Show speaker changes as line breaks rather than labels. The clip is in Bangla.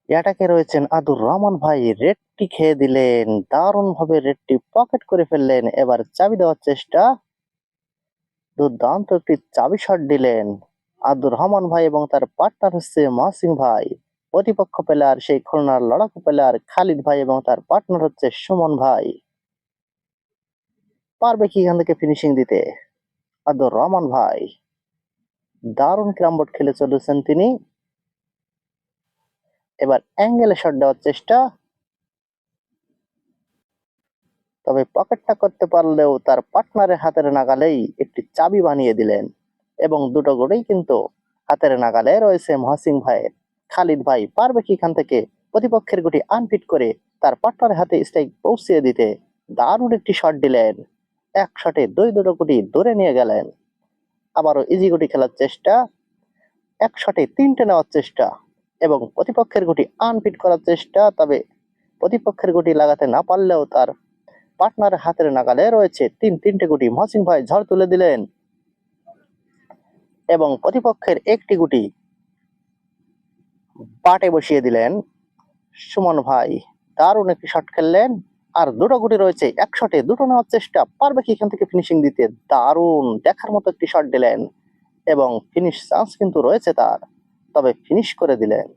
অ্যাটাকে রয়েছেন আদুর রহমান ভাই, রেডটি খেয়ে দিলেন, দারুণ ভাবে রেডটি পকেট করে ফেললেন। এবার চাবি দেওয়ার চেষ্টা, দুর্দান্ত একটি চাবি শট দিলেন আব্দুর রহমান ভাই এবং তার পার্টনার হচ্ছে মহসিন ভাই। প্রতিপক্ষ প্লেয়ার সেই খুলনার লড়াকু প্লেয়ার খালিদ ভাই এবং তার পার্টনার হচ্ছে সুমন ভাই। পারবে কি এখান থেকে ফিনিশিং দিতে আব্দুর রহমান ভাই? দারুণ ক্রামবোর্ড খেলে চলেছেন তিনি। এবার অ্যাঙ্গেলে শট দেওয়ার চেষ্টা, তবে পকেটটা করতে পারলেও তার পার্টনারের হাতের নাগালেই একটি চাবি বানিয়ে দিলেন এবং দুটো গোলেই কিন্তু হাতের নাগালে রয়েছে মহসিন ভাইয়ের। খালিদ ভাই পারবে কি এখান থেকে প্রতিপক্ষের গুটি আনফিট করে তার পার্টনারের হাতে স্ট্রাইক পৌঁছিয়ে দিতে? দারুণ একটি শট দিলেন, এক শটে দুটো গুটি ধরে নিয়ে গেলেন। আবারও ইজি গুটি খেলার চেষ্টা, এক শটে তিনটে নেওয়ার চেষ্টা এবং প্রতিপক্ষের গুটি আনফিট করার চেষ্টা, তবে প্রতিপক্ষের গুটি লাগাতে না পারলেও তার পার্টনারের হাতের নাগালে রয়েছে তিনটে গুটি। মহসিন ভাই ঝড় তুলে দিলেন এবং প্রতিপক্ষের একটি গুটি পাটে বসিয়ে দিলেন সুমন ভাই। দারুণ একটি শট খেললেন, আর দুটো গুটি রয়েছে, এক শটে দুটো নেওয়ার চেষ্টা, পারবে কি এখান থেকে ফিনিশিং দিতে? দারুণ দেখার মতো একটি শট দিলেন এবং ফিনিশ চান্স কিন্তু রয়েছে তার, তবে ফিনিশ করে দিলেন।